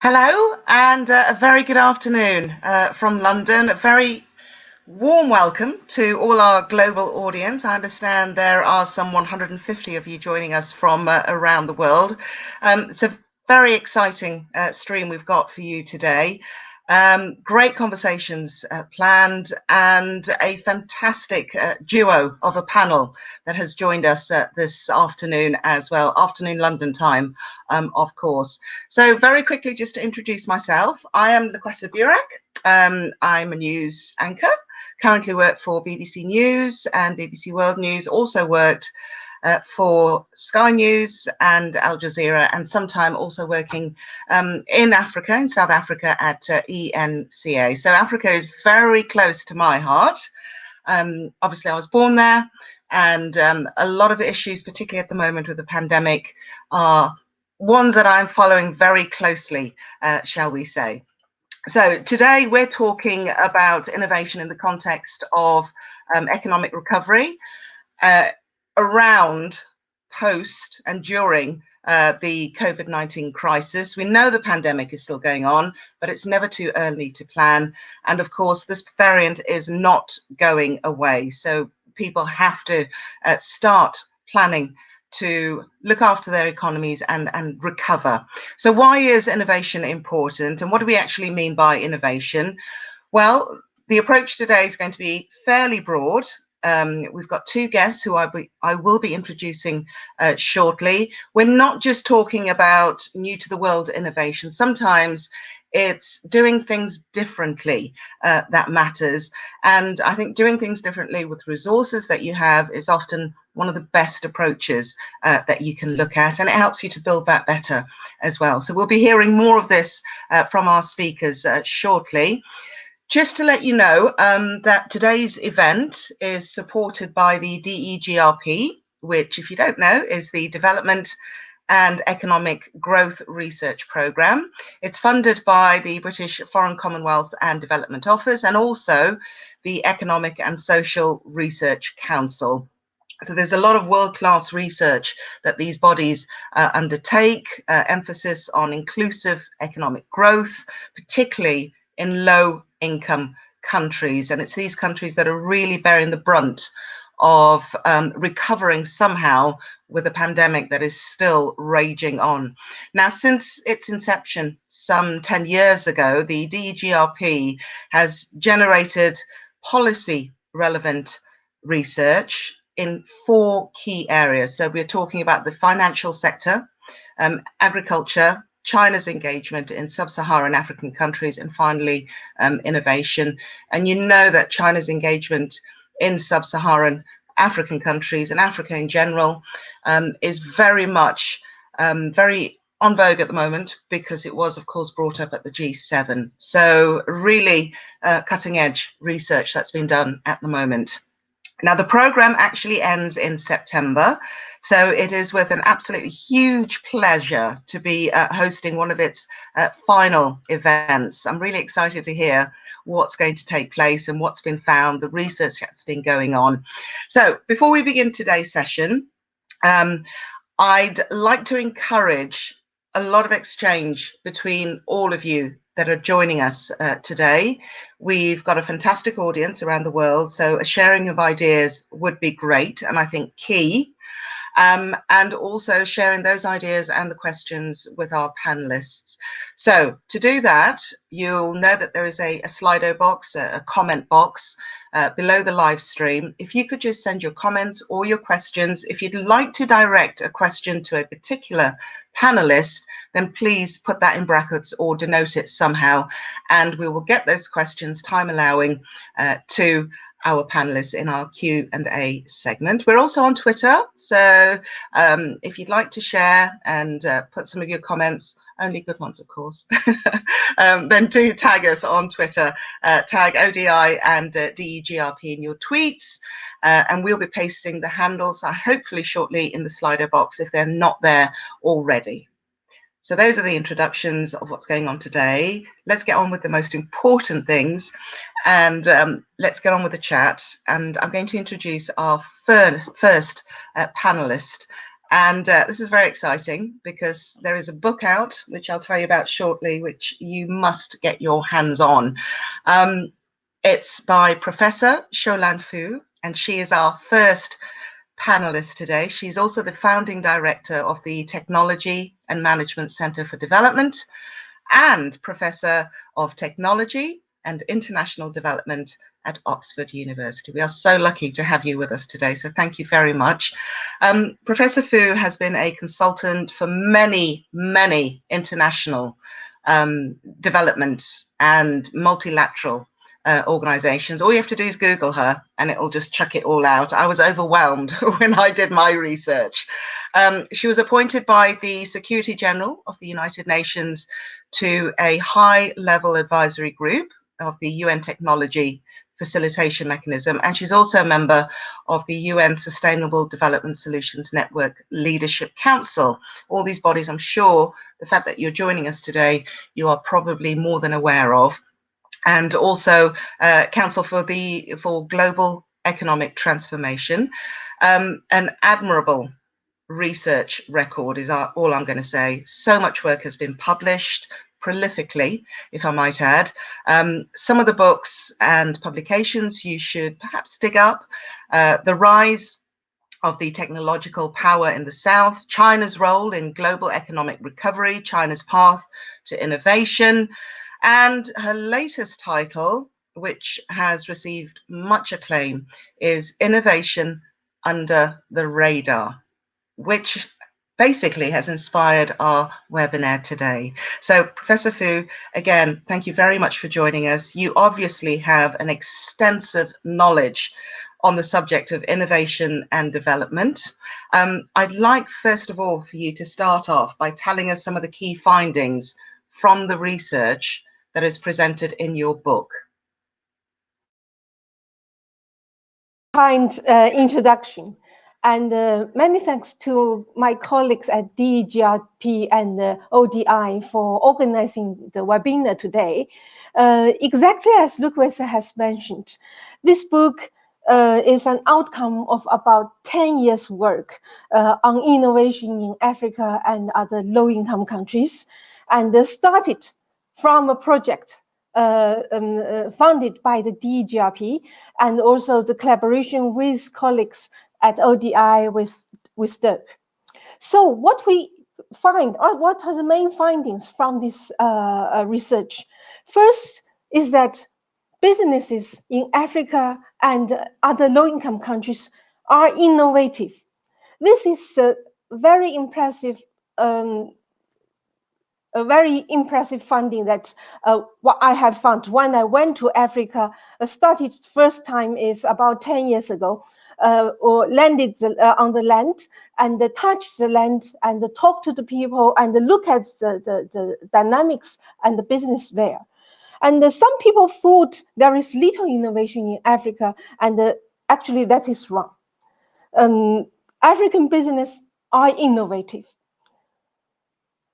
Hello and a very good afternoon from London. A very warm welcome to all our global audience. I understand there are some 150 of you joining us from around the world. It's a very exciting stream we've got for you today. Great conversations planned and a fantastic duo of a panel that has joined us this afternoon as well, afternoon London time, of course. So very quickly, just to introduce myself, I am Laquessa Burak. I'm a news anchor, currently work for BBC News and BBC World News, also worked for Sky News and Al Jazeera, and sometime also working in Africa, in South Africa at ENCA. So Africa is very close to my heart. Obviously, I was born there, and a lot of issues, particularly at the moment with the pandemic, are ones that I'm following very closely, shall we say. So today we're talking about innovation in the context of economic recovery, around, post and during the COVID-19 crisis. We know the pandemic is still going on, but it's never too early to plan. And of course, this variant is not going away. So people have to start planning to look after their economies and recover. So why is innovation important, and what do we actually mean by innovation? Well, the approach today is going to be fairly broad. We've got two guests who I will be introducing shortly. We're not just talking about new to the world innovation. Sometimes it's doing things differently that matters. And I think doing things differently with resources that you have is often one of the best approaches that you can look at, and it helps you to build that better as well. So we'll be hearing more of this from our speakers shortly. Just to let you know that today's event is supported by the DEGRP, which, if you don't know, is the Development and Economic Growth Research Programme. It's funded by the British Foreign, Commonwealth and Development Office, and also the Economic and Social Research Council. So there's a lot of world-class research that these bodies undertake, emphasis on inclusive economic growth, particularly in low-income countries. And it's these countries that are really bearing the brunt of recovering somehow with a pandemic that is still raging on. Now, since its inception some 10 years ago, the DEGRP has generated policy-relevant research in 4 key areas. So we're talking about the financial sector, agriculture, China's engagement in sub-Saharan African countries, and finally innovation. And you know that China's engagement in sub-Saharan African countries and Africa in general is very much very on vogue at the moment, because it was, of course, brought up at the G7. So really cutting edge research that's been done at the moment. Now, the program actually ends in September, so it is with an absolutely huge pleasure to be hosting one of its final events. I'm really excited to hear what's going to take place and what's been found, the research that's been going on. So before we begin today's session, I'd like to encourage a lot of exchange between all of you that are joining us today. We've got a fantastic audience around the world, so a sharing of ideas would be great, and I think key. And also sharing those ideas and the questions with our panelists. So to do that, you'll know that there is a Slido box, a comment box below the live stream. If you could just send your comments or your questions. If you'd like to direct a question to a particular panelist, then please put that in brackets or denote it somehow, and we will get those questions, time allowing, to our panelists in our Q&A segment. We're also on Twitter, so if you'd like to share and put some of your comments, only good ones, of course, then do tag us on Twitter, tag ODI and DEGRP in your tweets, and we'll be pasting the handles hopefully shortly in the Slido box if they're not there already. So those are the introductions of what's going on today. Let's get on with the most important things, and let's get on with the chat. And I'm going to introduce our first panelist, And this is very exciting because there is a book out, which I'll tell you about shortly, which you must get your hands on. It's by Professor Sholan Fu, and she is our first panelist today. She's also the founding director of the Technology and Management Center for Development and Professor of Technology and International Development at Oxford University. We are so lucky to have you with us today, so thank you very much. Professor Fu has been a consultant for many, many international development and multilateral organizations. All you have to do is Google her and it'll just chuck it all out. I was overwhelmed when I did my research. She was appointed by the Secretary General of the United Nations to a high-level advisory group of the UN Technology Facilitation Mechanism, and she's also a member of the UN Sustainable Development Solutions Network Leadership Council. All these bodies, I'm sure, the fact that you're joining us today, you are probably more than aware of. And also Council for Global Economic Transformation. An admirable research record is all I'm going to say. So much work has been published prolifically, if I might add. Some of the books and publications you should perhaps dig up. The Rise of the Technological Power in the South, China's Role in Global Economic Recovery, China's Path to Innovation, and her latest title, which has received much acclaim, is Innovation Under the Radar, which basically has inspired our webinar today. So Professor Fu, again, thank you very much for joining us. You obviously have an extensive knowledge on the subject of innovation and development. I'd like, first of all, for you to start off by telling us some of the key findings from the research that is presented in your book. Kind introduction, and many thanks to my colleagues at DEGRP and ODI for organizing the webinar today. Exactly as Lucas has mentioned, this book is an outcome of about 10 years work on innovation in Africa and other low-income countries, and started from a project funded by the DEGRP and also the collaboration with colleagues at ODI with DEGRP. So what we find, or what are the main findings from this research? First is that businesses in Africa and other low-income countries are innovative. This is a very impressive finding that what I have found when I went to Africa, started first time is about 10 years ago, or landed on the land and touched the land and talk to the people and look at the dynamics and the business there. And some people thought there is little innovation in Africa, and actually that is wrong. African business are innovative.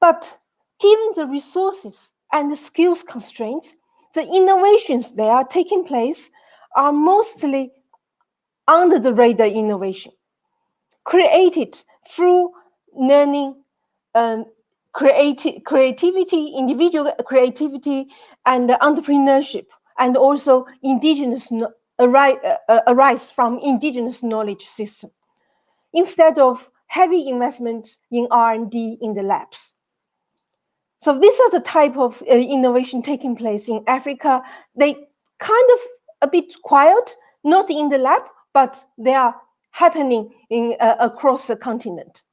But given the resources and the skills constraints, the innovations that are taking place are mostly under the radar innovation, created through learning, creativity, individual creativity, and entrepreneurship, and also indigenous arise from indigenous knowledge system, instead of heavy investment in R&D in the labs. So these are the type of innovation taking place in Africa. They kind of a bit quiet, not in the lab, but they are happening in across the continent.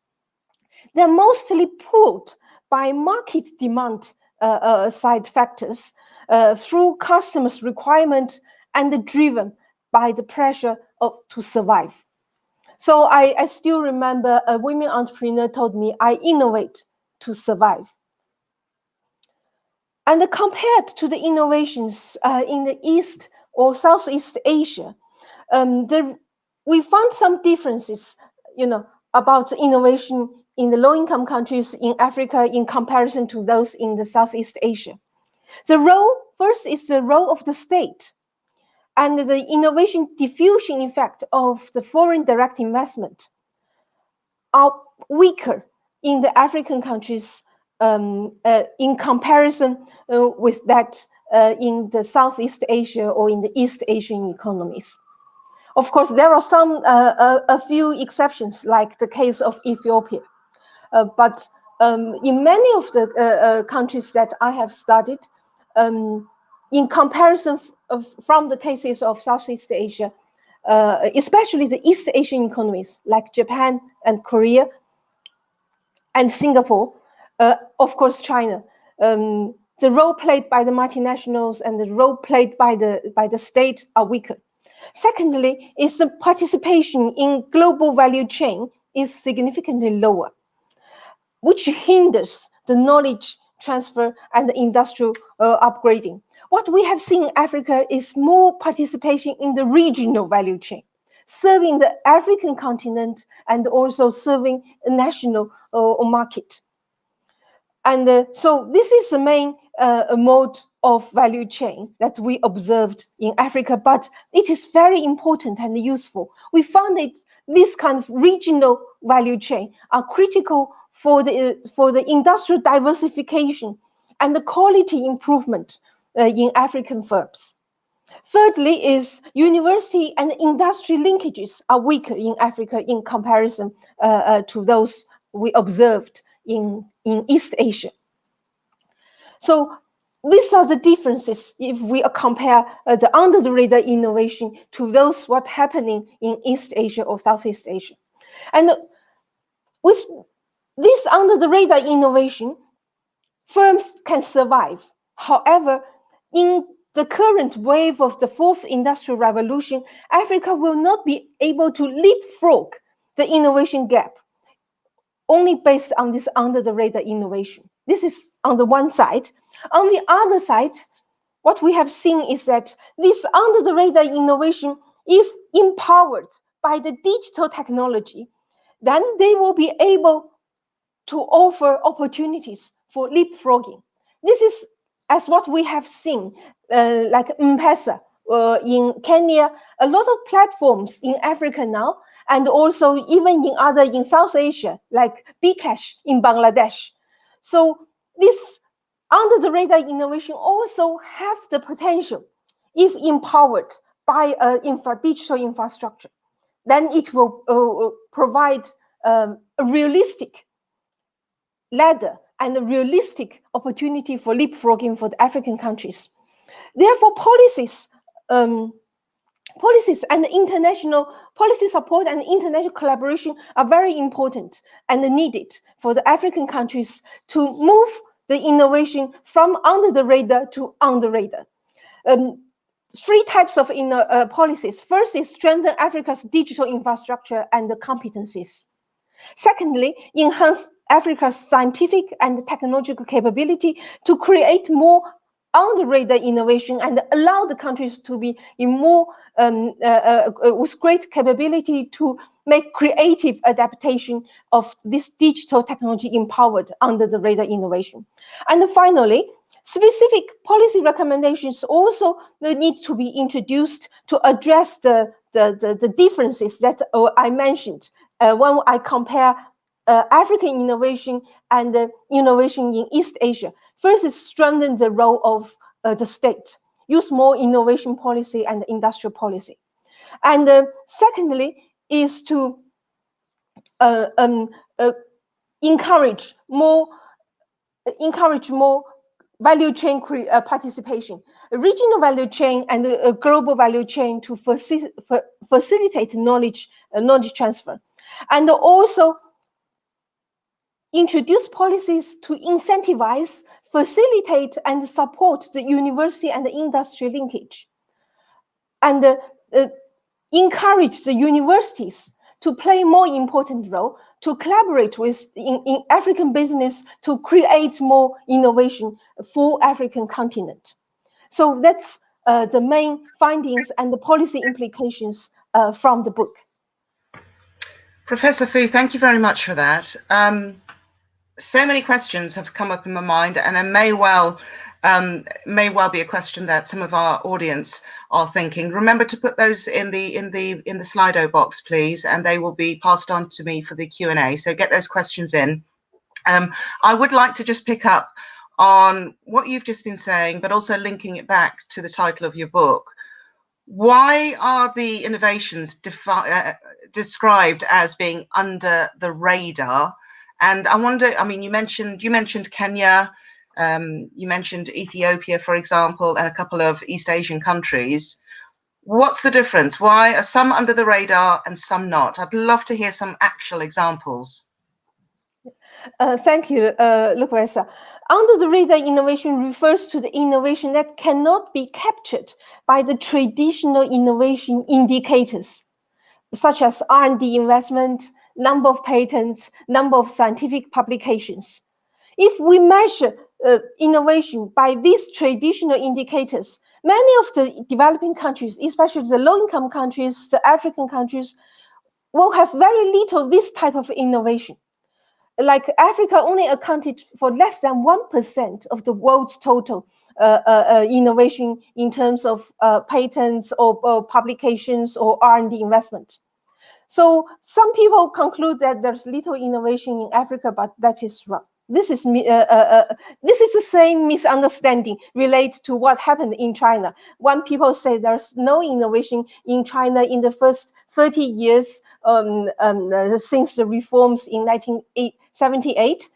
They're mostly pulled by market demand side factors through customers' requirement and driven by the pressure to survive. So I still remember a women entrepreneur told me, I innovate to survive. And compared to the innovations in the East or Southeast Asia, we found some differences, about innovation in the low-income countries in Africa in comparison to those in the Southeast Asia. First is the role of the state and the innovation diffusion effect of the foreign direct investment are weaker in the African countries in comparison with that in the Southeast Asia or in the East Asian economies. Of course, there are some a few exceptions, like the case of Ethiopia. But in many of the countries that I have studied, in comparison from the cases of Southeast Asia, especially the East Asian economies like Japan and Korea and Singapore, of course China, the role played by the multinationals and the role played by the state are weaker. Secondly, is the participation in global value chain is significantly lower, which hinders the knowledge transfer and the industrial upgrading. What we have seen in Africa is more participation in the regional value chain, serving the African continent and also serving a national market. And so this is the main mode of value chain that we observed in Africa, but it is very important and useful. We found that this kind of regional value chain are critical for the industrial diversification and the quality improvement in African firms. Thirdly is university and industry linkages are weaker in Africa in comparison to those we observed in East Asia. So these are the differences if we compare the under-the-radar innovation to those what's happening in East Asia or Southeast Asia. And with this under-the-radar innovation, firms can survive. However, in the current wave of the fourth industrial revolution, Africa will not be able to leapfrog the innovation gap only based on this under-the-radar innovation. This is on the one side. On the other side, what we have seen is that this under-the-radar innovation, if empowered by the digital technology, then they will be able to offer opportunities for leapfrogging. This is as what we have seen, like M-Pesa in Kenya, a lot of platforms in Africa now, and also even in South Asia, like bKash in Bangladesh. So this under-the-radar innovation also have the potential, if empowered by digital infrastructure, then it will provide a realistic ladder and a realistic opportunity for leapfrogging for the African countries. Therefore, policies and international policy support and international collaboration are very important and needed for the African countries to move the innovation from under the radar to on the radar. Three types of policies. First is strengthen Africa's digital infrastructure and the competencies. Secondly, enhance Africa's scientific and technological capability to create more on-the-radar innovation and allow the countries to be in more with great capability to make creative adaptation of this digital technology empowered under-the-radar innovation. And finally, specific policy recommendations also need to be introduced to address the differences that I mentioned when I compare African innovation and innovation in East Asia. First is strengthen the role of the state, use more innovation policy and industrial policy. And secondly is to encourage more value chain participation, a regional value chain and a global value chain to facilitate knowledge transfer, and also introduce policies to incentivize, facilitate, and support the university and the industry linkage, and encourage the universities to play a more important role to collaborate with in African business to create more innovation for African continent. So that's the main findings and the policy implications from the book. Professor Fu, thank you very much for that. So many questions have come up in my mind, and I may well may well be a question that some of our audience are thinking. Remember to put those in the Slido box, please, and they will be passed on to me for the Q&A. So get those questions in. I would like to just pick up on what you've just been saying, but also linking it back to the title of your book. Why are the innovations described as being under the radar? And I wonder, I mean, you mentioned Kenya, you mentioned Ethiopia, for example, and a couple of East Asian countries. What's the difference? Why are some under the radar and some not? I'd love to hear some actual examples. Thank you, Lucrezia. Under the radar innovation refers to the innovation that cannot be captured by the traditional innovation indicators, such as R&D investment, number of patents, number of scientific publications. If we measure innovation by these traditional indicators, many of the developing countries, especially the low-income countries, the African countries, will have very little this type of innovation. Like Africa only accounted for less than 1% of the world's total innovation in terms of patents or publications or R&D investment. So some people conclude that there's little innovation in Africa, but that is wrong. This is the same misunderstanding related to what happened in China. When people say there's no innovation in China in the first 30 years since the reforms in 1978,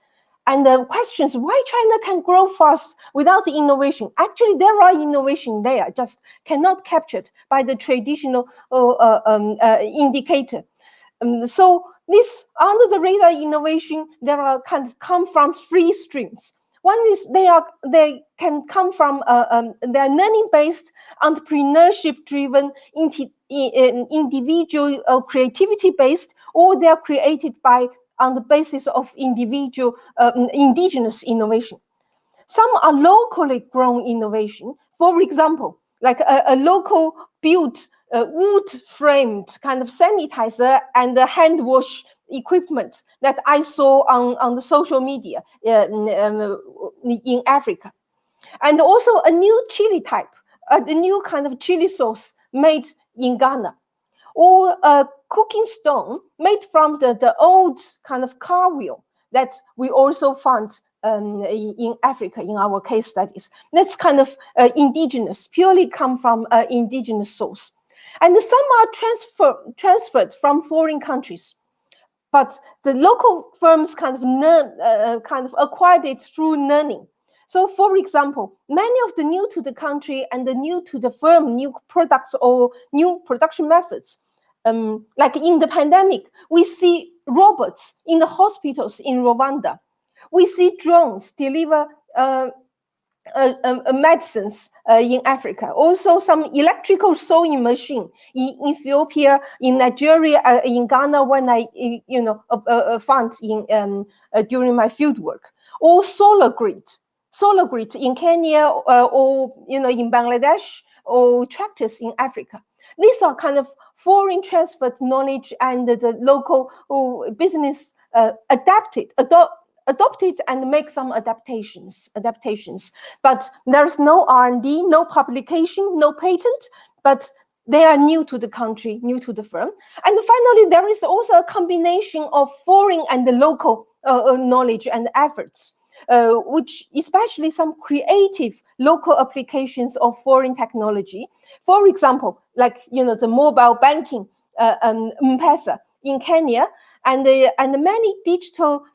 and the questions why China can grow fast without the innovation. Actually, there are innovation there, just cannot captured by the traditional indicator. So this under the radar innovation, there are kind of come from three streams. One is they can come from they're learning-based, entrepreneurship-driven, individual creativity-based, or they're created by on the basis of individual indigenous innovation. Some are locally grown innovation. For example, like a local built wood-framed kind of sanitizer and the hand wash equipment that I saw on the social media in Africa. And also a new chili type, a new kind of chili sauce made in Ghana, or a cooking stone made from the old kind of car wheel that we also found in Africa in our case studies. That's kind of indigenous, purely come from indigenous source. And some are transferred from foreign countries. But the local firms kind of acquired it through learning. So, for example, many of the new to the country and the new to the firm, new products or new production methods, like in the pandemic, we see robots in the hospitals in Rwanda. We see drones deliver medicines in Africa. Also, some electrical sewing machine in Ethiopia, in Nigeria, in Ghana, when I found in during my field work. Or solar grid in Kenya, or in Bangladesh, or tractors in Africa. These are kind of foreign transferred knowledge, and the local business adopted and make some adaptations. But there's no R&D, no publication, no patent, but they are new to the country, new to the firm. And finally, there is also a combination of foreign and the local knowledge and efforts, which especially some creative local applications of foreign technology. For example, like the mobile banking, M-Pesa in Kenya, and many digital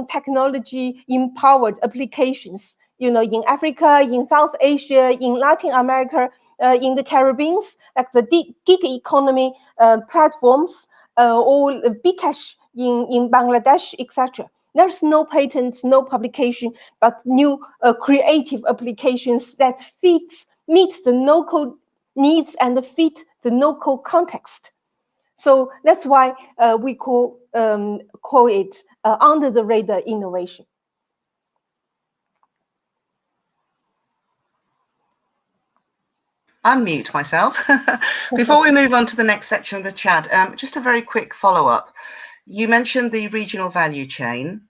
technology empowered applications, in Africa, in South Asia, in Latin America, in the Caribbean, like the gig economy platforms, or Bcash in Bangladesh, etc. There's no patent, no publication, but new creative applications that meet the local needs and fit the local context. So that's why we call it under the radar innovation. Unmute myself. Before we move on to the next section of the chat, just a very quick follow-up. You mentioned the regional value chain.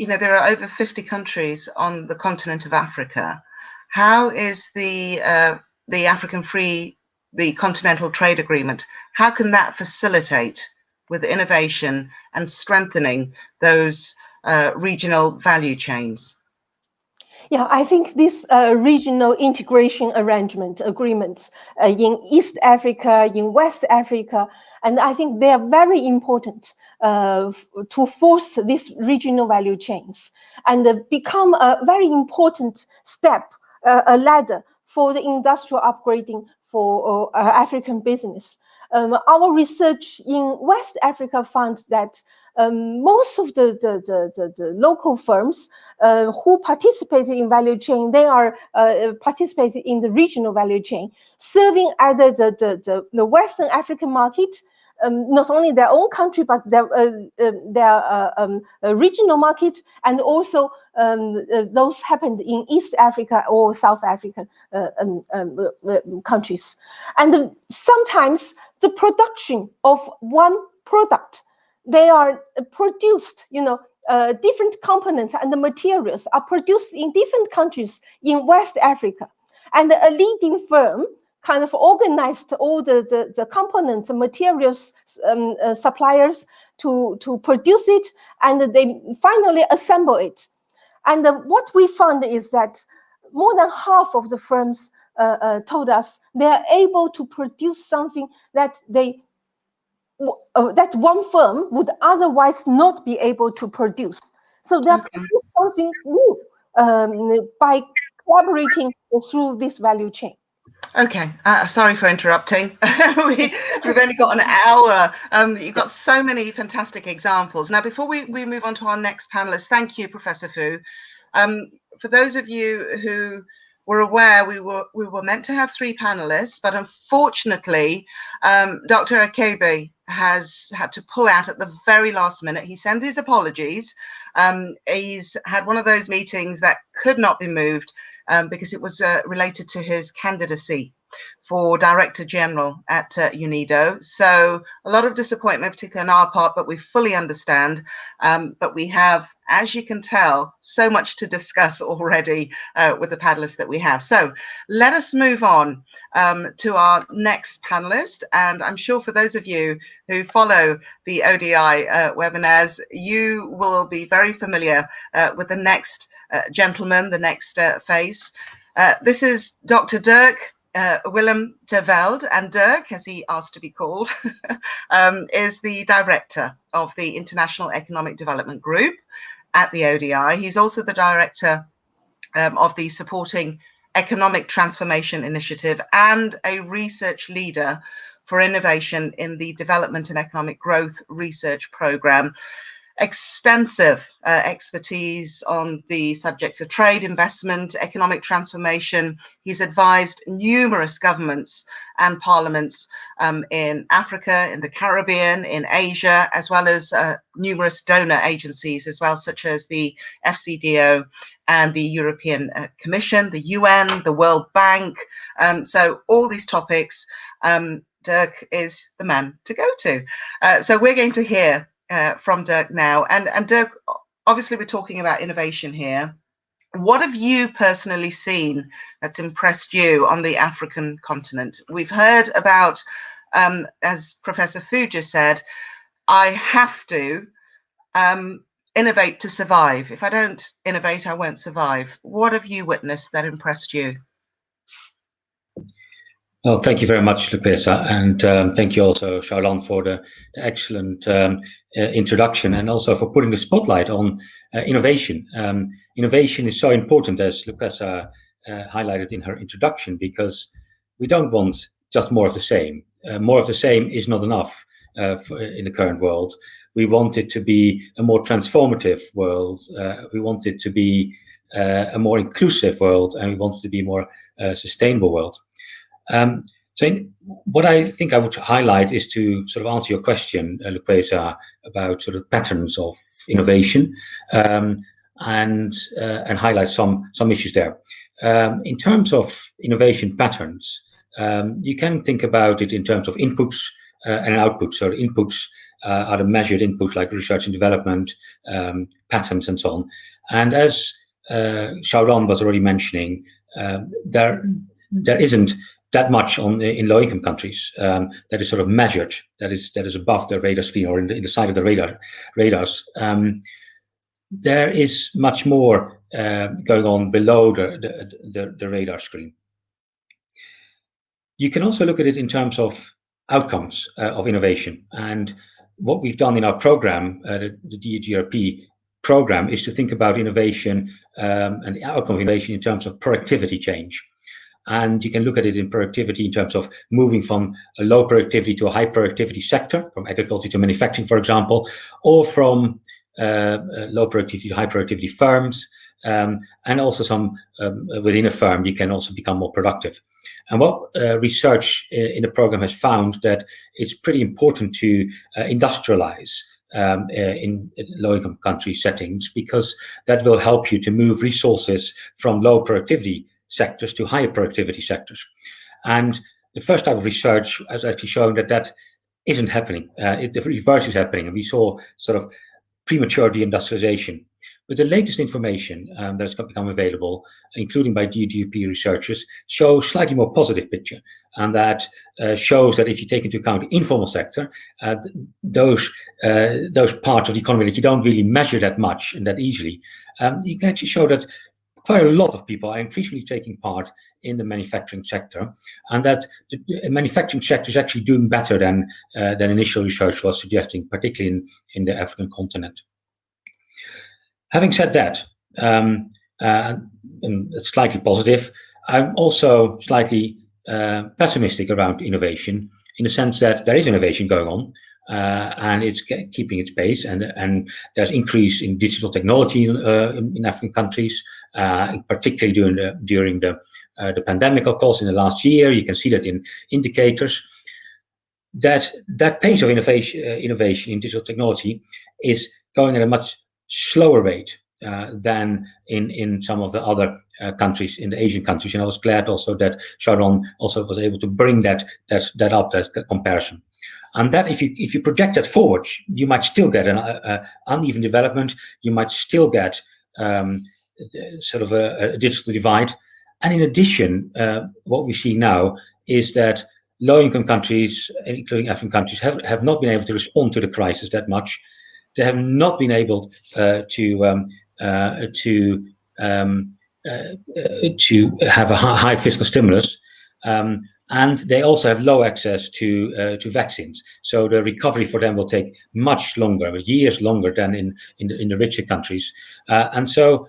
there are over 50 countries on the continent of Africa. How is the Continental Trade Agreement, how can that facilitate with innovation and strengthening those regional value chains? Yeah, I think this regional integration agreements in East Africa, in West Africa, and I think they are very important to force these regional value chains and become a very important step, a ladder for the industrial upgrading for African business. Our research in West Africa found that most of the local firms who participated in value chain, they are participating in the regional value chain, serving either the Western African market, not only their own country, but their regional market, and also those happened in East Africa or South African countries. And sometimes the production of one product, they are produced, different components and the materials are produced in different countries in West Africa. And a leading firm kind of organized all the components and materials suppliers to produce it, and they finally assemble it. And what we found is that more than half of the firms told us they are able to produce something that that one firm would otherwise not be able to produce. So they're producing something new by collaborating through this value chain. Okay, sorry for interrupting. We've only got an hour. You've got so many fantastic examples. Now, before we move on to our next panelist, thank you, Professor Fu. For those of you who were aware, we were meant to have 3 panelists, but unfortunately, Dr. Akebe has had to pull out at the very last minute. He sends his apologies. He's had one of those meetings that could not be moved because it was related to his candidacy for Director General at UNIDO. So a lot of disappointment, particularly on our part, but we fully understand. But we have, as you can tell, so much to discuss already with the panelists that we have. So let us move on to our next panelist. And I'm sure for those of you who follow the ODI webinars, you will be very familiar with the next gentleman, the next face. This is Dr. Dirk Willem de Velde, and Dirk, as he asked to be called, is the director of the International Economic Development Group at the ODI. He's also the director of the Supporting Economic Transformation Initiative and a research leader for innovation in the Development and Economic Growth Research Programme. Extensive expertise on the subjects of trade, investment, economic transformation. He's advised numerous governments and parliaments in Africa, in the Caribbean, in Asia, as well as numerous donor agencies as well, such as the FCDO and the European Commission, the UN, the World Bank. So all these topics, Dirk is the man to go to. So we're going to hear from Dirk now. And Dirk, obviously we're talking about innovation here. What have you personally seen that's impressed you on the African continent? We've heard about, as Professor Fu just said, I have to innovate to survive. If I don't innovate, I won't survive. What have you witnessed that impressed you? Well, thank you very much, Lucreza, and thank you also, Charlotte, for the excellent introduction, and also for putting the spotlight on innovation. Innovation is so important, as Lucreza highlighted in her introduction, because we don't want just more of the same. More of the same is not enough in the current world. We want it to be a more transformative world. We want it to be a more inclusive world, and we want it to be a more sustainable world. What I think I would highlight is to sort of answer your question, Lucreza, about sort of patterns of innovation, and highlight some issues there. In terms of innovation patterns, you can think about it in terms of inputs and outputs. So the inputs are the measured inputs like research and development, patents, and so on. And as Sharon was already mentioning, there isn't that much in low-income countries that is sort of measured, that is above the radar screen or in the side of the radars. There is much more going on below the radar screen. You can also look at it in terms of outcomes of innovation. And what we've done in our program, the DEGRP program, is to think about innovation and the outcome of innovation in terms of productivity change. And you can look at it in productivity in terms of moving from a low productivity to a high productivity sector, from agriculture to manufacturing, for example, or from low productivity to high productivity firms. And also some within a firm, you can also become more productive. And what research in the program has found that it's pretty important to industrialize in low-income country settings, because that will help you to move resources from low productivity sectors to higher productivity sectors. And the first type of research has actually shown that isn't happening. The reverse is happening. And we saw sort of premature deindustrialization. With the latest information that's become available, including by DEGRP researchers, shows slightly more positive picture. And that shows that if you take into account the informal sector, those parts of the economy that you don't really measure that much and that easily, you can actually show that quite a lot of people are increasingly taking part in the manufacturing sector, and that the manufacturing sector is actually doing better than initial research was suggesting, particularly in the African continent. Having said that, it's slightly positive. I'm also slightly pessimistic around innovation, in the sense that there is innovation going on, and it's keeping its pace, and there's increase in digital technology in African countries, particularly during the pandemic, of course, in the last year. You can see that in indicators. That pace of innovation in digital technology is going at a much slower rate than in some of the other countries, in the Asian countries. And I was glad also that Sharon also was able to bring that up, that comparison. And that if you project that forward, you might still get an uneven development. You might still get sort of a digital divide. And in addition, what we see now is that low-income countries, including African countries, have not been able to respond to the crisis that much. They have not been able to have a high fiscal stimulus, and they also have low access to vaccines. So the recovery for them will take much longer, years longer than in the richer countries. And so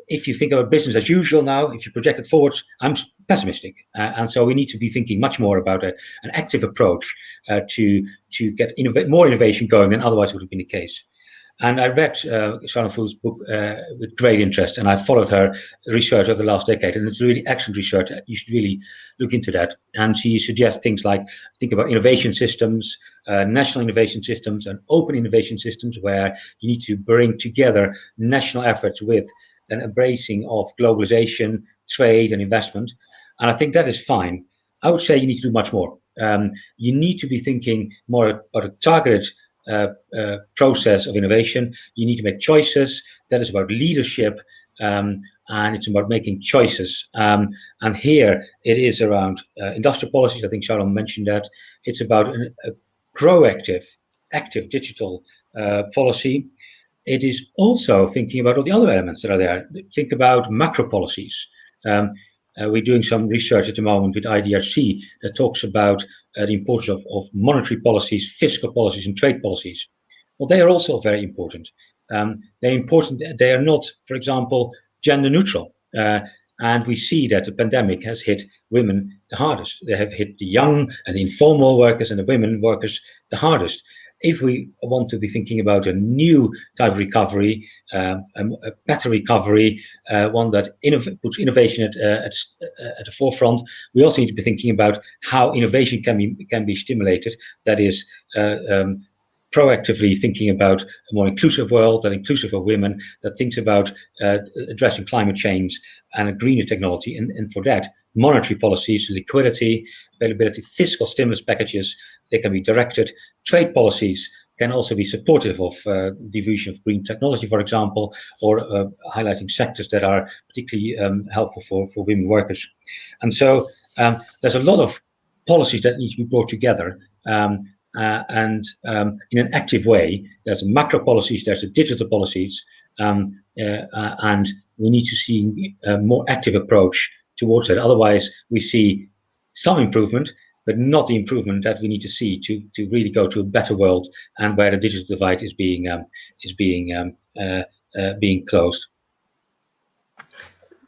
if you think about business as usual now, if you project it forward, I'm pessimistic. And so we need to be thinking much more about an active approach to get more innovation going than otherwise would have been the case. And I read Sharon Fu's book with great interest, and I followed her research over the last decade, and it's really excellent research. You should really look into that. And she suggests things like, think about innovation systems, national innovation systems, and open innovation systems, where you need to bring together national efforts with an embracing of globalization, trade, and investment. And I think that is fine. I would say you need to do much more. You need to be thinking more about a targeted process of innovation. You need to make choices. That is about leadership, and it's about making choices. And here it is around industrial policies. I think Sharon mentioned that. It's about a proactive, active digital policy. It is also thinking about all the other elements that are there. Think about macro policies. We're doing some research at the moment with IDRC that talks about the importance of monetary policies, fiscal policies, and trade policies. Well, they are also very important. They're important. They are not, for example, gender neutral. And we see that the pandemic has hit women the hardest. They have hit the young and the informal workers and the women workers the hardest. If we want to be thinking about a new type of recovery, a better recovery, one that puts innovation at the forefront, we also need to be thinking about how innovation can be stimulated. That is, proactively thinking about a more inclusive world, that inclusive of women, that thinks about addressing climate change and a greener technology. And for that, monetary policies, liquidity, availability, fiscal stimulus packages, they can be directed. Trade policies can also be supportive of diffusion of green technology, for example, or highlighting sectors that are particularly helpful for women workers. And so there's a lot of policies that need to be brought together and in an active way. There's macro policies, there's the digital policies, and we need to see a more active approach towards that. Otherwise, we see some improvement, but not the improvement that we need to see to really go to a better world, and where the digital divide is being closed.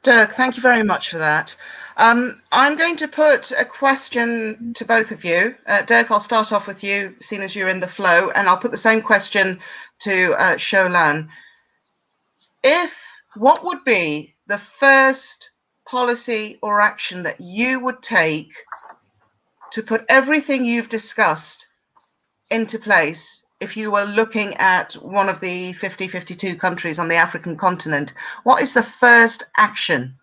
Dirk, thank you very much for that. I'm going to put a question to both of you. Dirk, I'll start off with you, seeing as you're in the flow, and I'll put the same question to Xiaolan. What would be the first policy or action that you would take to put everything you've discussed into place if you were looking at one of the 52 countries on the African continent? What is the first action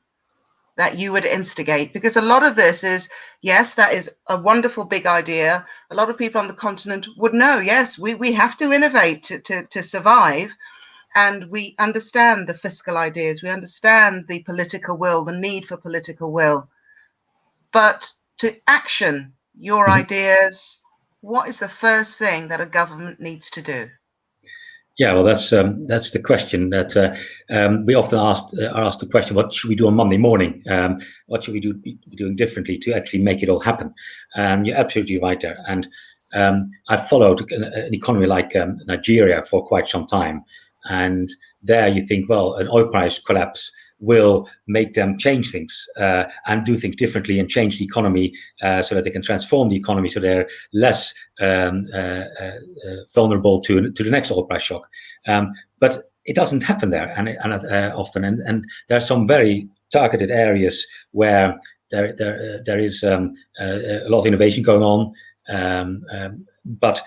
that you would instigate? Because a lot of this is, yes, that is a wonderful big idea. A lot of people on the continent would know, yes, we have to innovate to survive. And we understand the fiscal ideas. We understand the political will, the need for political will. But to action your ideas, what is the first thing that a government needs to do? Yeah, well, that's the question that we often are asked the question: what should we do on Monday morning? What should we be doing differently to actually make it all happen? You're absolutely right there. And I've followed an economy like Nigeria for quite some time, and there you think, well, an oil price collapse will make them change things and do things differently and change the economy so that they can transform the economy so they're less vulnerable to the next oil price shock. But it doesn't happen there often. And there are some very targeted areas where there is a lot of innovation going on. But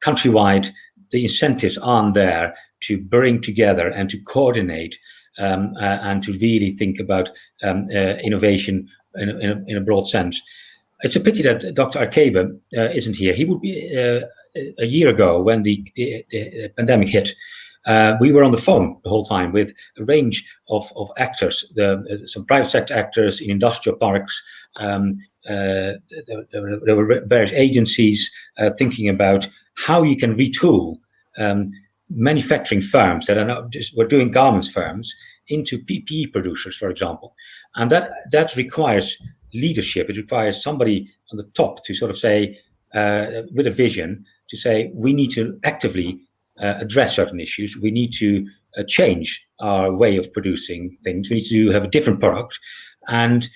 countrywide, the incentives aren't there to bring together and to coordinate and to really think about innovation in a broad sense. It's a pity that Dr. Arkebe isn't here. He would be a year ago when the pandemic hit. We were on the phone the whole time with a range of actors, some private sector actors in industrial parks. There were various agencies thinking about how you can retool manufacturing firms that are not just were doing garments firms into PPE producers, for example. And that requires leadership. It requires somebody on the top to sort of say, with a vision, to say, we need to actively address certain issues. We need to change our way of producing things. We need to have a different product, and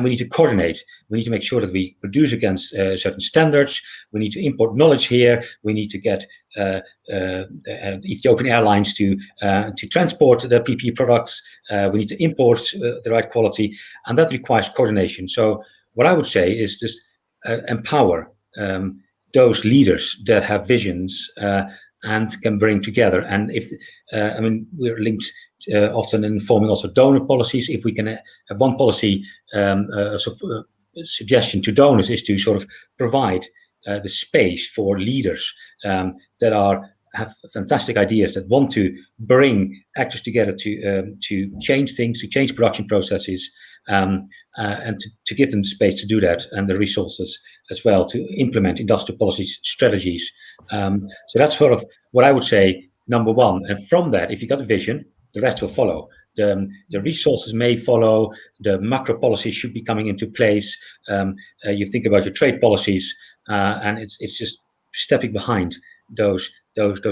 we need to coordinate. We need to make sure that we produce against certain standards. We need to import knowledge here. We need to get Ethiopian Airlines to transport the PPE products. We need to import the right quality, and that requires coordination. So what I would say is just empower those leaders that have visions and can bring together. And if we're linked often in forming also donor policies. If we can have one policy suggestion to donors is to sort of provide the space for leaders that have fantastic ideas, that want to bring actors together to change things, to change production processes, and to give them the space to do that, and the resources as well to implement industrial policies, strategies. So that's sort of what I would say, number one. And from that, if you got a vision, the rest will follow. The resources may follow. The macro policies should be coming into place. You think about your trade policies, and it's just stepping behind those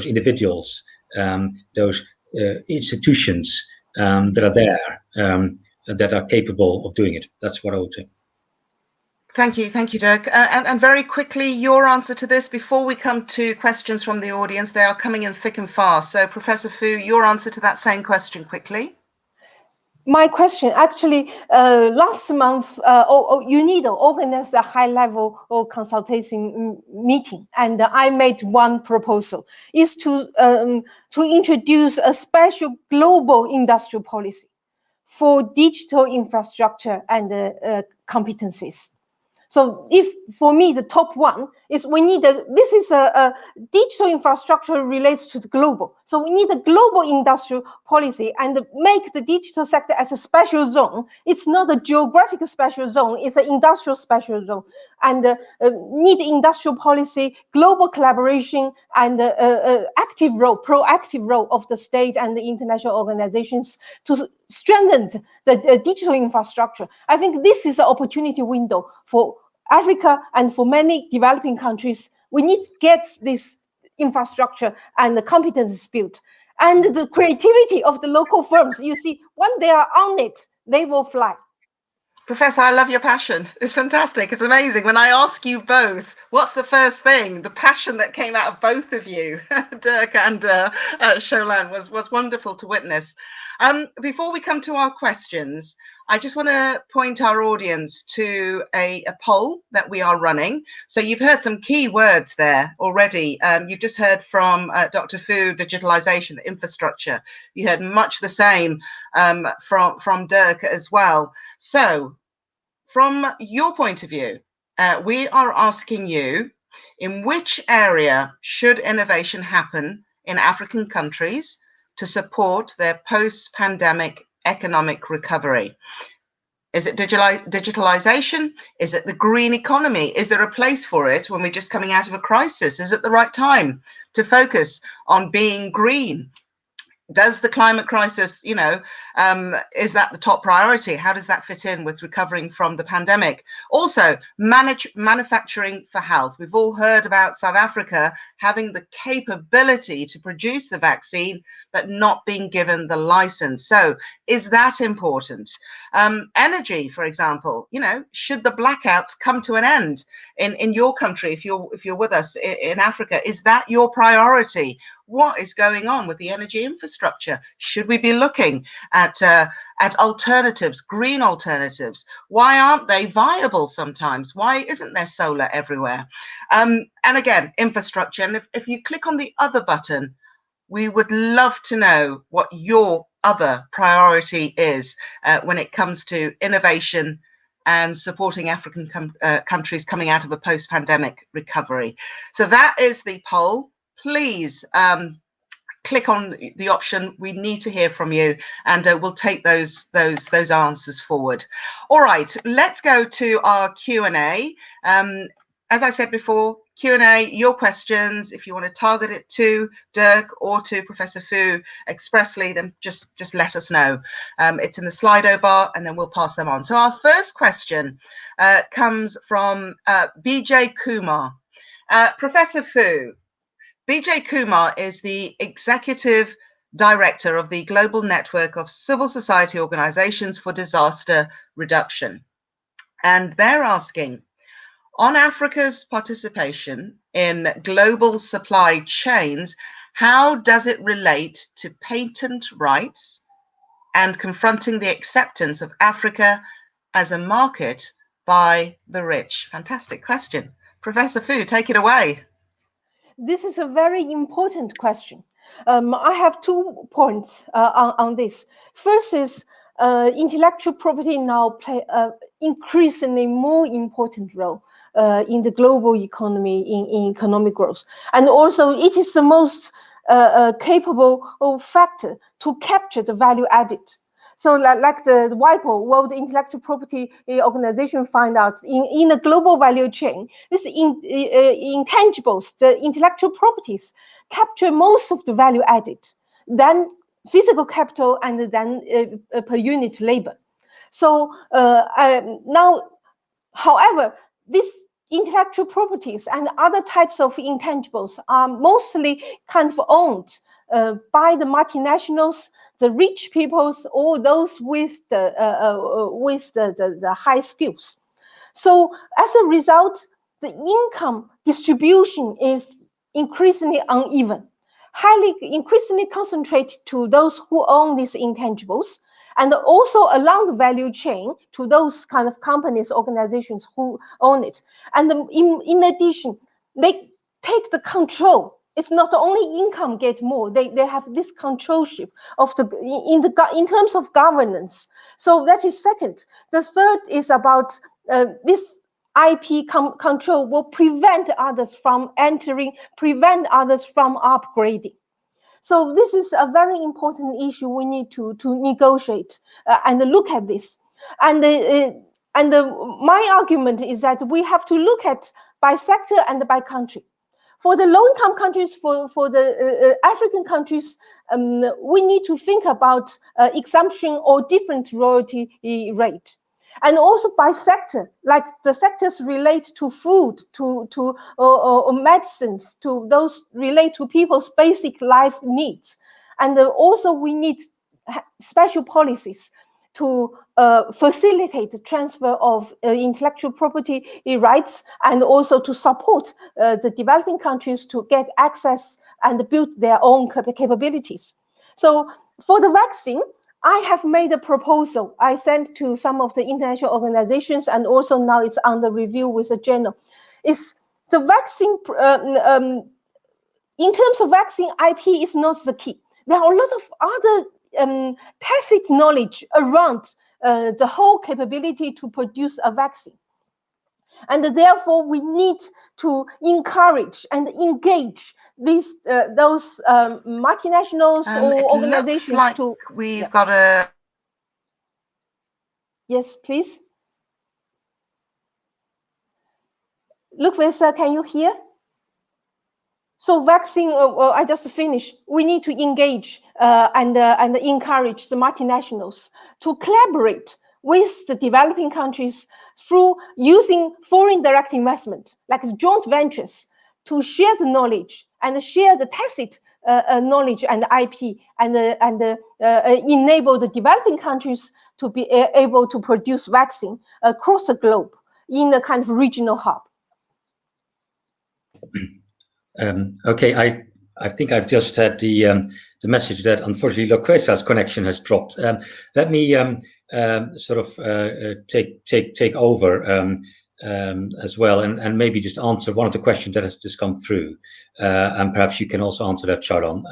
individuals, those institutions that are there, that are capable of doing it. That's what I would say. Thank you, Dirk. And very quickly, your answer to this before we come to questions from the audience. They are coming in thick and fast. So, Professor Fu, your answer to that same question quickly. My question, actually, last month, UNIDO organized a high-level consultation meeting, and I made one proposal: is to introduce a special global industrial policy for digital infrastructure and competencies. So, if for me the top one is we need this is a digital infrastructure relates to the global. So we need a global industrial policy and make the digital sector as a special zone. It's not a geographic special zone, it's an industrial special zone. And need industrial policy, global collaboration, and active role, proactive role of the state and the international organizations to strengthen the digital infrastructure. I think this is an opportunity window for Africa and for many developing countries. We need to get this infrastructure and the competence built. And the creativity of the local firms, you see, when they are on it, they will fly. Professor, I love your passion. It's fantastic. It's amazing. When I ask you both, what's the first thing? The passion that came out of both of you, Dirk and Sholan, was wonderful to witness. Before we come to our questions, I just want to point our audience to a poll that we are running. So you've heard some key words there already. You've just heard from Dr. Fu, digitalization, infrastructure. You heard much the same from Dirk as well. So from your point of view, we are asking you, in which area should innovation happen in African countries to support their post-pandemic economic recovery? Is it digitalization? Is it the green economy? Is there a place for it when we're just coming out of a crisis? Is it the right time to focus on being green? Does the climate crisis, is that the top priority? How does that fit in with recovering from the pandemic? Also, manufacturing for health. We've all heard about South Africa having the capability to produce the vaccine, but not being given the license. So is that important? Energy, for example, should the blackouts come to an end in your country, if you're with us in Africa? Is that your priority? What is going on with the energy infrastructure? Should we be looking at alternatives, green alternatives? Why aren't they viable sometimes? Why isn't there solar everywhere? And again, infrastructure. And if you click on the other button, we would love to know what your other priority is when it comes to innovation and supporting African countries coming out of a post-pandemic recovery. So that is the poll. Please click on the option. We need to hear from you, and we'll take those answers forward. All right, let's go to our Q&A. As I said before, Q&A, your questions, if you want to target it to Dirk or to Professor Fu expressly, then just let us know. It's in the Slido bar, and then we'll pass them on. So our first question comes from BJ Kumar. Professor Fu, BJ Kumar is the Executive Director of the Global Network of Civil Society Organizations for Disaster Reduction. And they're asking, on Africa's participation in global supply chains, how does it relate to patent rights and confronting the acceptance of Africa as a market by the rich? Fantastic question. Professor Fu, take it away. This is a very important question. I have 2 points on this. First is intellectual property now play an increasingly more important role in the global economy, in economic growth. And also it is the most capable factor to capture the value added. So like the WIPO, World Intellectual Property Organization, find out in the global value chain, this intangibles, the intellectual properties, capture most of the value added, then physical capital and then per unit labor. So now, however, these intellectual properties and other types of intangibles are mostly kind of owned by the multinationals, the rich peoples, or those with the high skills. So as a result, the income distribution is increasingly uneven, increasingly concentrated to those who own these intangibles, and also along the value chain to those kind of companies, organizations who own it. And in addition, they take the control. It's not only income get more, they have this controlship of in terms of governance. So that is second. The third is about this IP control will prevent others from entering, prevent others from upgrading. So this is a very important issue we need to negotiate and look at this. And my argument is that we have to look at by sector and by country. For the low-income countries, for the African countries, we need to think about exemption or different royalty rate. And also by sector, like the sectors relate to food, to medicines, to those relate to people's basic life needs. And also we need special policies to facilitate the transfer of intellectual property rights, and also to support the developing countries to get access and build their own capabilities. So for the vaccine, I have made a proposal. I sent to some of the international organizations, and also now it's under review with the journal. Is the vaccine, in terms of vaccine, IP is not the key. There are a lot of other tacit knowledge around the whole capability to produce a vaccine. And therefore, we need to encourage and engage these those multinationals or organizations. Looks like to we've got a. Yes, please. Look, Vanessa, can you hear? So vaccine, I just finished. We need to engage and encourage the multinationals to collaborate with the developing countries through using foreign direct investment, like joint ventures, to share the knowledge and share the tacit knowledge and IP, and enable the developing countries to be able to produce vaccine across the globe in a kind of regional hub. Okay, I think I've just had the message that unfortunately Loquesa's connection has dropped. Let me sort of take over as well, and maybe just answer one of the questions that has just come through, and perhaps you can also answer that, Sharon.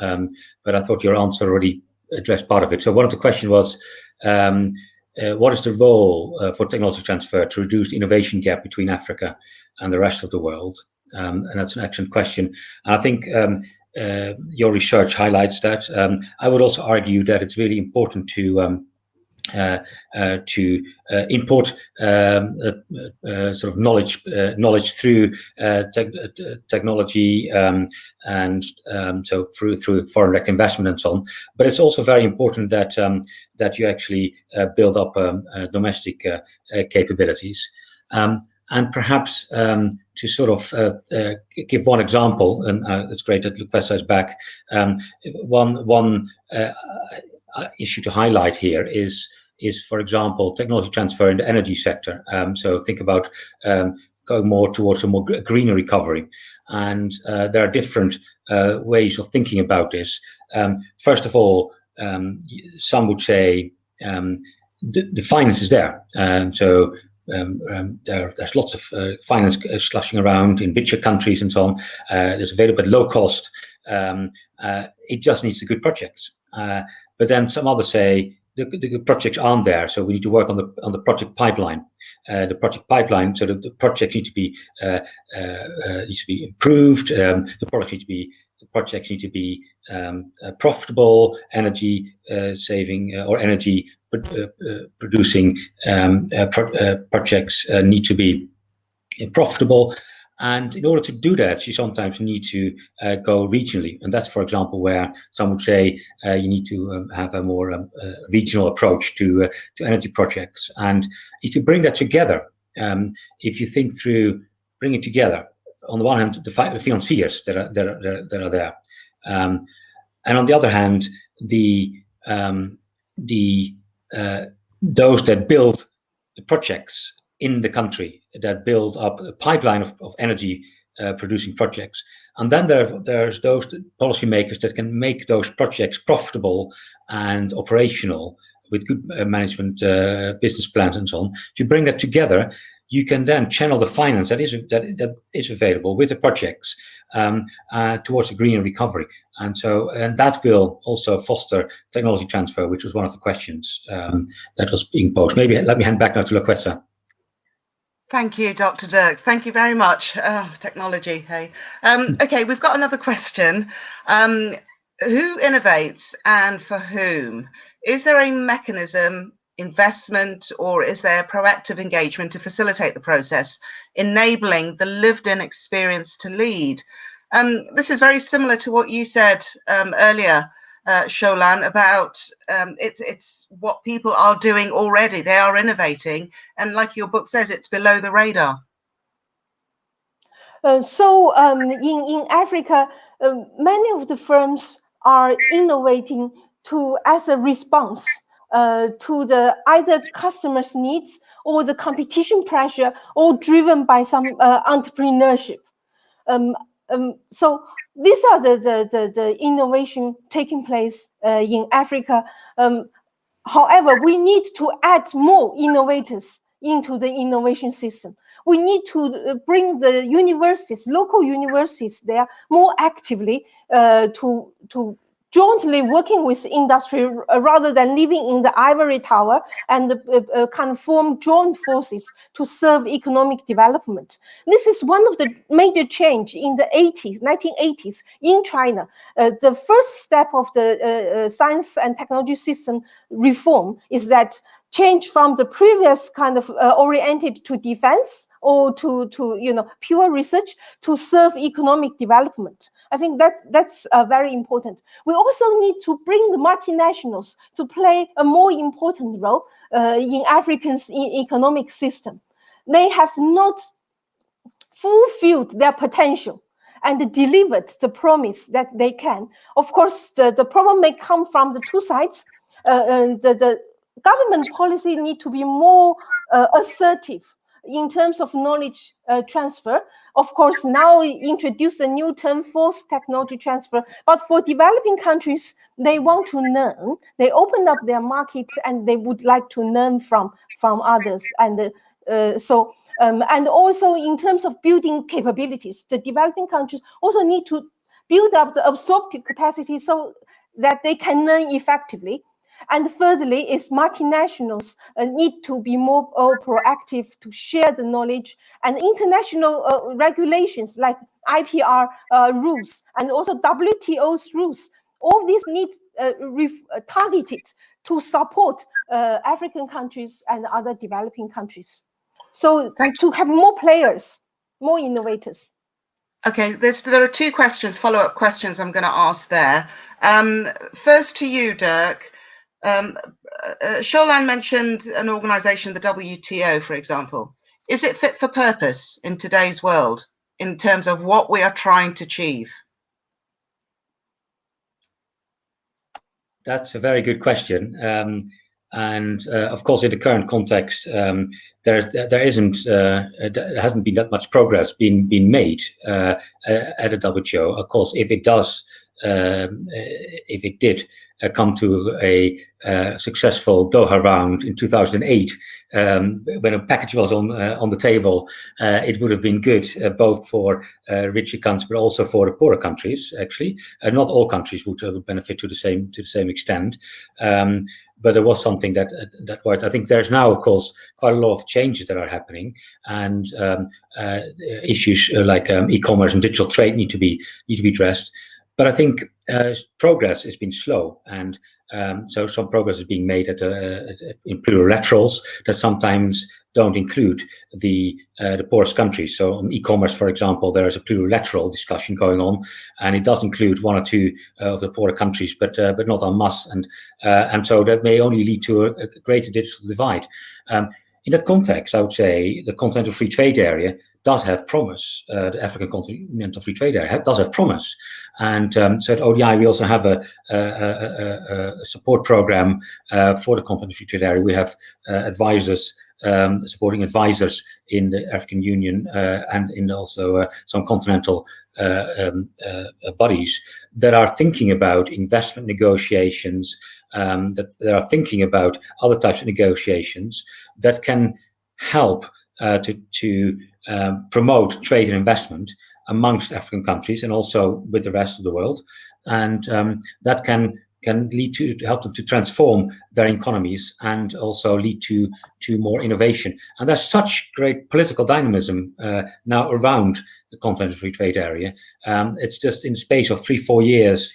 But I thought your answer already addressed part of it. So one of the questions was, what is the role for technology transfer to reduce the innovation gap between Africa and the rest of the world? And that's an excellent question. And I think your research highlights that. I would also argue that it's really important to import sort of knowledge through technology, and so through foreign direct investment and so on. But it's also very important that that you actually build up domestic capabilities. And perhaps to sort of give one example, and it's great that Lucreza is back. One issue to highlight here is, for example, technology transfer in the energy sector. So think about going more towards a more greener recovery. And there are different ways of thinking about this. First of all, some would say the finance is there. So there's lots of finance slushing around in richer countries and so on. There's available at low cost. It just needs the good projects. But then some others say the projects aren't there, so we need to work on the project pipeline. The project pipeline, so the projects need to be improved. The projects need to be profitable, energy saving or energy producing projects need to be profitable. And in order to do that, you sometimes need to go regionally. And that's, for example, where some would say you need to have a more regional approach to energy projects. And if you bring that together, if you think through bringing together, on the one hand, the financiers that are there, and on the other hand, those that build the projects in the country, that build up a pipeline of energy producing projects. And then there's those policymakers that can make those projects profitable and operational with good management, business plans and so on. If you bring that together, you can then channel the finance that is available with the projects towards a greener recovery. And that will also foster technology transfer, which was one of the questions that was being posed. Maybe let me hand back now to Loqueza. Thank you, Dr. Dirk. Thank you very much. Technology, hey. Okay, we've got another question. Who innovates and for whom? Is there a mechanism, investment, or is there proactive engagement to facilitate the process, enabling the lived-in experience to lead? This is very similar to what you said earlier, Sholan, about it's what people are doing already. They are innovating, and like your book says, it's below the radar. In Africa, many of the firms are innovating as a response to the either customers' needs or the competition pressure, or driven by some entrepreneurship. So these are the innovation taking place in Africa. However, we need to add more innovators into the innovation system. We need to bring the universities, local universities, there more actively to jointly working with industry rather than living in the ivory tower and kind of form joint forces to serve economic development. This is one of the major change in the 1980s in China. The first step of the science and technology system reform is that change from the previous kind of oriented to defense or to pure research to serve economic development. I think that's very important. We also need to bring the multinationals to play a more important role in Africa's economic system. They have not fulfilled their potential and delivered the promise that they can. Of course, the problem may come from the two sides. The government policy need to be more assertive in terms of knowledge transfer. Of course, now introduce a new term, forced technology transfer. But for developing countries, they want to learn. They open up their market and they would like to learn from others. And and also in terms of building capabilities, the developing countries also need to build up the absorptive capacity so that they can learn effectively. And thirdly, is multinationals need to be more proactive to share the knowledge, and international regulations like IPR rules and also WTO's rules. All these need targeted to support African countries and other developing countries. So to have more players, more innovators. Okay, there are two questions, follow-up questions I'm going to ask there. First to you, Dirk. Sholan mentioned an organization, the WTO, for example. Is it fit for purpose in today's world in terms of what we are trying to achieve? That's a very good question. And of course, in the current context, there hasn't been that much progress being made at the WTO. Of course, if it did come to a successful Doha round in 2008, when a package was on the table, it would have been good both for richer countries, but also for the poorer countries. Actually, not all countries would benefit to the same extent. But there was something that worked. I think there's now, of course, quite a lot of changes that are happening, and issues like e-commerce and digital trade need to be addressed. But I think progress has been slow, and so some progress is being made in plurilaterals that sometimes don't include the poorest countries. So on e-commerce, for example, there is a plurilateral discussion going on, and it does include one or two of the poorer countries, but not en masse, and so that may only lead to a greater digital divide. In that context, I would say the Continental Free Trade Area does have promise. The African Continental Free Trade Area does have promise, and so at ODI we also have a support program for the Continental Free Trade Area. We have advisors, supporting advisors in the African Union and in also some continental bodies that are thinking about investment negotiations, that are thinking about other types of negotiations that can help to promote trade and investment amongst African countries and also with the rest of the world, and that can lead to help them to transform their economies and also lead to more innovation. And there's such great political dynamism now around the Continental Free Trade Area. It's just in the space of 4 years,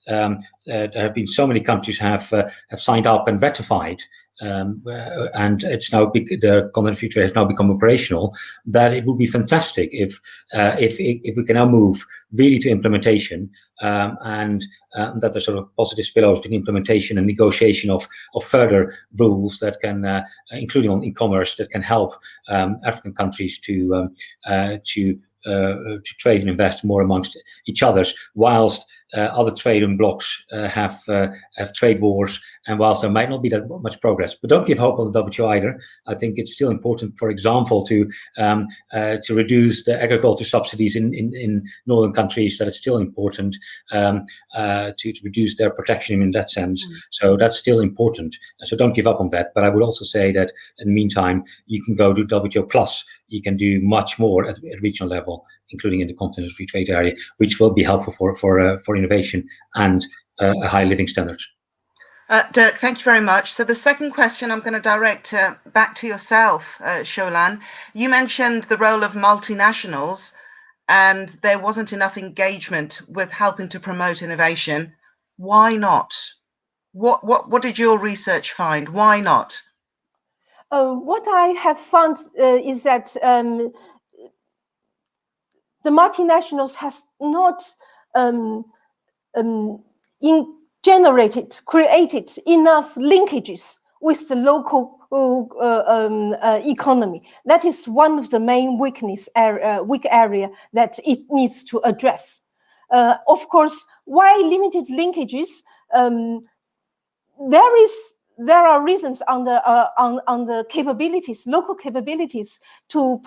there have been so many countries have signed up and ratified. And it's now the Continental Free Trade has now become operational. That it would be fantastic if we can now move really to implementation, and that there's sort of positive spillover between implementation and negotiation of further rules that can, including on e-commerce, that can help African countries to trade and invest more amongst each others, whilst other trading blocks have trade wars, and whilst there might not be that much progress. But don't give hope on the WTO either. I think it's still important, for example, to reduce the agriculture subsidies in northern countries. That it's still important to reduce their protection in that sense. So that's still important. So don't give up on that. But I would also say that in the meantime, you can go to WTO plus. You can do much more at regional level, including in the Continental Free Trade Area, which will be helpful for innovation and a high living standards. Dirk, thank you very much. So the second question I'm going to direct back to yourself, Sholan. You mentioned the role of multinationals, and there wasn't enough engagement with helping to promote innovation. Why not? What did your research find? Why not? What I have found is that the multinationals has not created enough linkages with the local economy. That is one of the main weak area that it needs to address. Of course, why limited linkages? There are reasons on the capabilities, local capabilities, to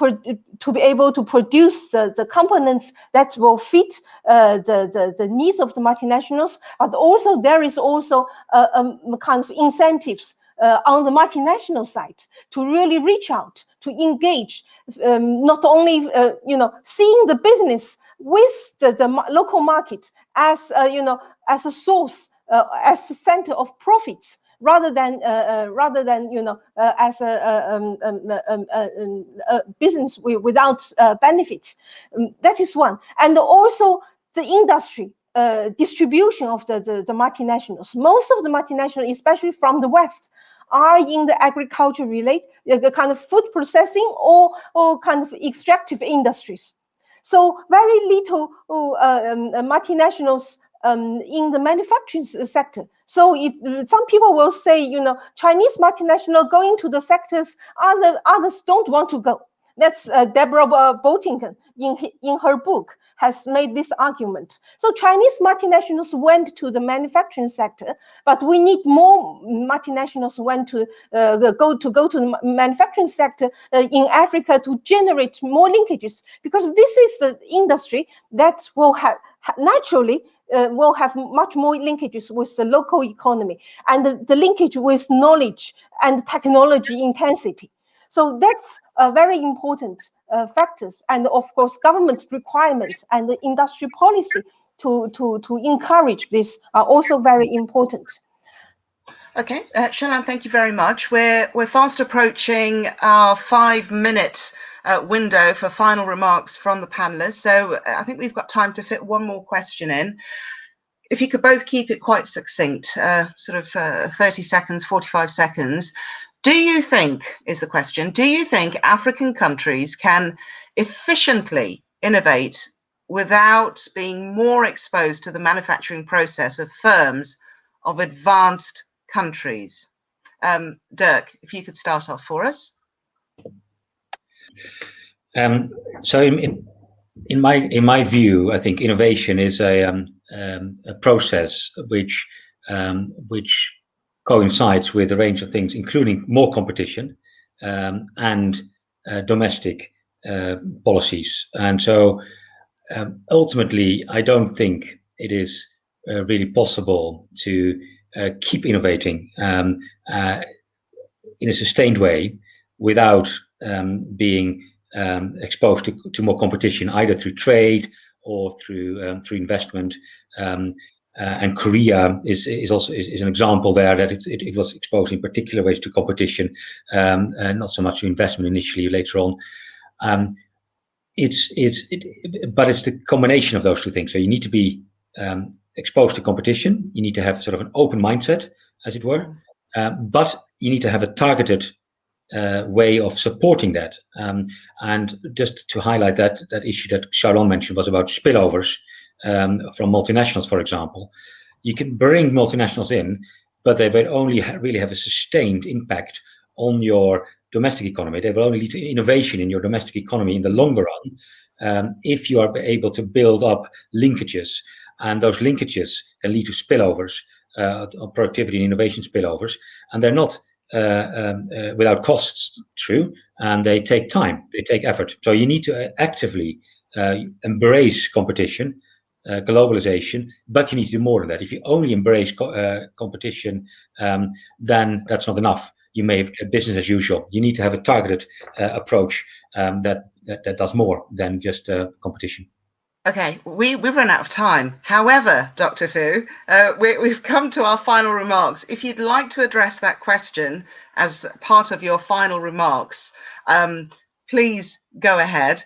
be able to produce the components that will fit the needs of the multinationals. But also there is also a kind of incentives on the multinational side to really reach out, to engage, not only seeing the business with the local market as as a source, as a center of profits, rather than as a business without benefits. That is one. And also the industry distribution of the multinationals. Most of the multinationals, especially from the West, are in the agriculture related, kind of food processing or kind of extractive industries. So very little multinationals in the manufacturing sector. So some people will say, Chinese multinational going to the sectors others don't want to go. That's Deborah Boatingen in her book has made this argument. So Chinese multinationals went to the manufacturing sector, but we need more multinationals went to go to the manufacturing sector in Africa to generate more linkages, because this is an industry that will have naturally will have much more linkages with the local economy and the linkage with knowledge and technology intensity. So that's very important factors, and of course government requirements and the industry policy to encourage this are also very important. Okay, Sholan, thank you very much. We're fast approaching our 5-minute window for final remarks from the panelists, so I think we've got time to fit one more question in. If you could both keep it quite succinct, sort of 30 seconds, 45 seconds. Do you think, is the question, do you think African countries can efficiently innovate without being more exposed to the manufacturing process of firms of advanced countries? Dirk, if you could start off for us. So in my view, I think innovation is a process which coincides with a range of things, including more competition and domestic policies. And so ultimately, I don't think it is really possible to keep innovating in a sustained way without being exposed to more competition, either through trade or through investment. And Korea is also an example there that it was exposed in particular ways to competition, and not so much to investment initially. Later on, but it's the combination of those two things. So you need to be exposed to competition. You need to have sort of an open mindset, as it were, but you need to have a targeted way of supporting that. And just to highlight that issue that Sharon mentioned was about spillovers from multinationals, for example. You can bring multinationals in, but they will only really have a sustained impact on your domestic economy. They will only lead to innovation in your domestic economy in the longer run if you are able to build up linkages, and those linkages can lead to spillovers, productivity and innovation spillovers, and they're not without costs, true, and they take time, they take effort. So you need to actively embrace competition, globalization, but you need to do more than that. If you only embrace competition, then that's not enough. You may have business as usual. You need to have a targeted approach that does more than just competition. Okay, we've run out of time. However, Dr. Fu, we've come to our final remarks. If you'd like to address that question as part of your final remarks, please go ahead.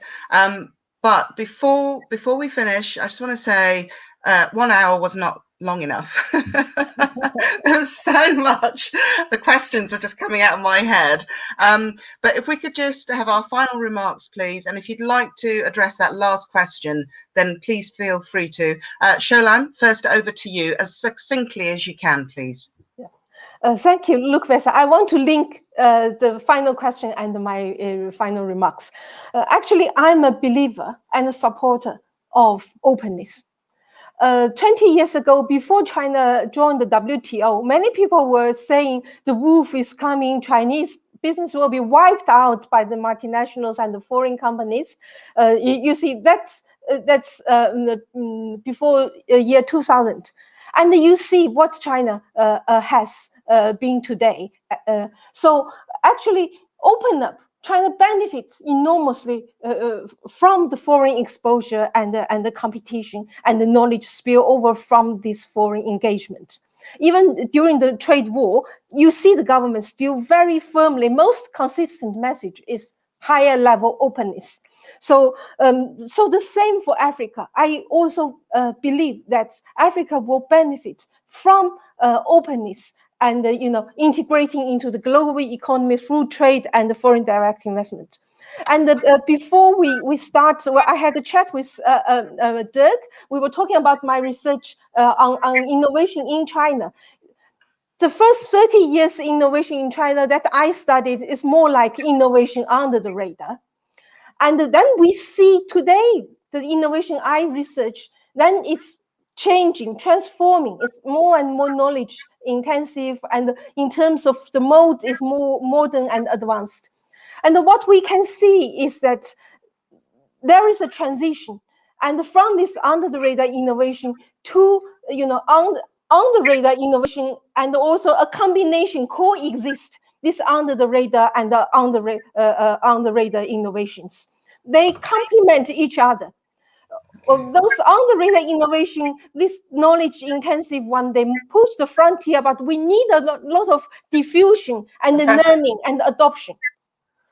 But before we finish, I just want to say 1 hour was not long enough. There was so much. The questions were just coming out of my head. But if we could just have our final remarks, please. And if you'd like to address that last question, then please feel free to. Sholan, first over to you, as succinctly as you can, please. Thank you, Luc Vesa. I want to link the final question and my final remarks. Actually, I'm a believer and a supporter of openness. 20 years ago, before China joined the WTO, many people were saying the wolf is coming, Chinese business will be wiped out by the multinationals and the foreign companies. You see, that's before year 2000. And you see what China has been today. So actually, open up. China benefits enormously from the foreign exposure and the competition and the knowledge spill over from this foreign engagement. Even during the trade war, you see the government still very firmly, most consistent message is higher level openness. So the same for Africa. I also believe that Africa will benefit from openness and integrating into the global economy through trade and the foreign direct investment. And before we start, well, I had a chat with Dirk. We were talking about my research on innovation in China. The first 30 years innovation in China that I studied is more like innovation under the radar. And then we see today the innovation I research, then it's changing, transforming. It's more and more knowledge intensive, and in terms of the mode is more modern and advanced. And what we can see is that there is a transition, and from this under the radar innovation to on the radar innovation, and also a combination coexist. This under the radar and on the radar innovations, they complement each other. Those on the radar innovation, this knowledge intensive one, they push the frontier, but we need a lot of diffusion and learning and adoption.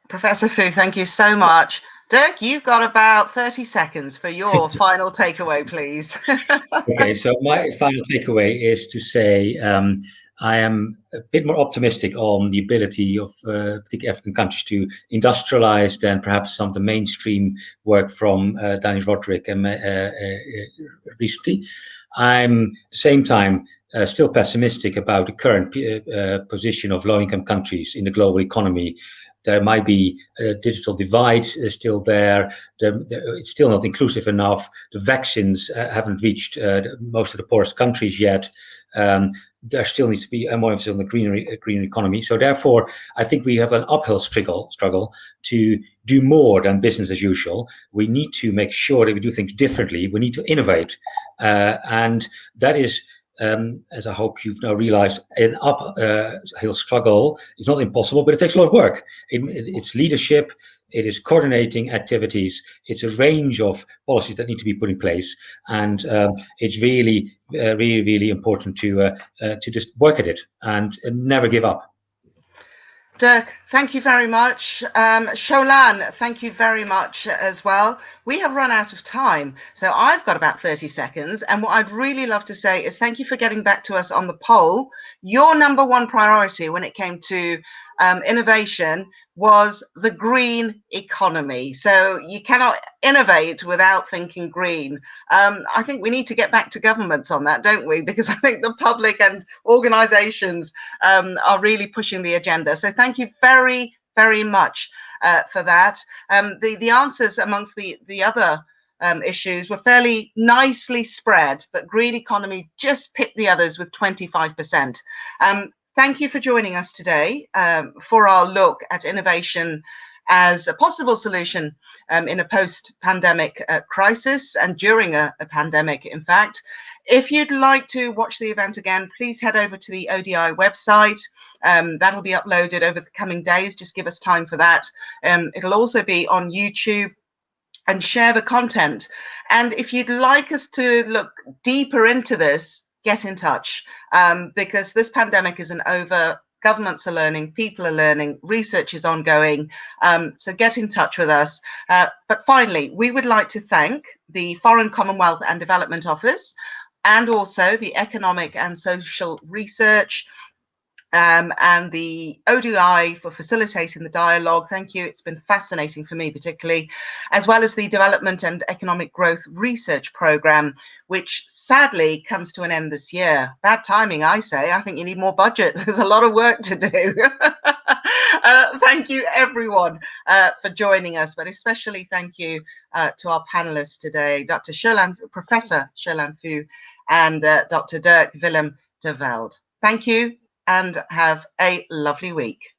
Professor Fu, thank you so much. Dirk, you've got about 30 seconds for your final takeaway, please. Okay, so my final takeaway is to say I am a bit more optimistic on the ability of particularly African countries to industrialize than perhaps some of the mainstream work from Daniel Roderick recently. I'm at the same time still pessimistic about the current position of low-income countries in the global economy. There might be a digital divide still there. It's still not inclusive enough. The vaccines haven't reached most of the poorest countries yet. There still needs to be more emphasis on the green economy. So therefore, I think we have an uphill struggle to do more than business as usual. We need to make sure that we do things differently. We need to innovate. And that is, as I hope you've now realized, an uphill struggle. It's not impossible, but it takes a lot of work. It's leadership, it is coordinating activities, it's a range of policies that need to be put in place, and it's really, really important to just work at it and never give up. Dirk, thank you very much. Sholan, thank you very much as well. We have run out of time, so I've got about 30 seconds. And what I'd really love to say is thank you for getting back to us on the poll. Your number one priority when it came to innovation was the green economy. So you cannot innovate without thinking green. I think we need to get back to governments on that, don't we? Because I think the public and organizations are really pushing the agenda. So thank you very, very much for that. The answers amongst the other issues were fairly nicely spread, but green economy just picked the others with 25%. Thank you for joining us today for our look at innovation as a possible solution in a post-pandemic crisis and during a pandemic, in fact. If you'd like to watch the event again, please head over to the ODI website. That'll be uploaded over the coming days. Just give us time for that. It'll also be on YouTube, and share the content. And if you'd like us to look deeper into this, get in touch, because this pandemic isn't over. Governments are learning, people are learning, research is ongoing. So get in touch with us. But finally, we would like to thank the Foreign, Commonwealth and Development Office, and also the Economic and Social Research, and the ODI for facilitating the dialogue. Thank you. It's been fascinating for me particularly, as well as the Development and Economic Growth Research Programme, which sadly comes to an end this year. Bad timing, I say. I think you need more budget. There's a lot of work to do. Thank you, everyone, for joining us, but especially thank you to our panelists today, Dr. Professor Sholan Fu and Dr. Dirk Willem de Velde. Thank you, and have a lovely week.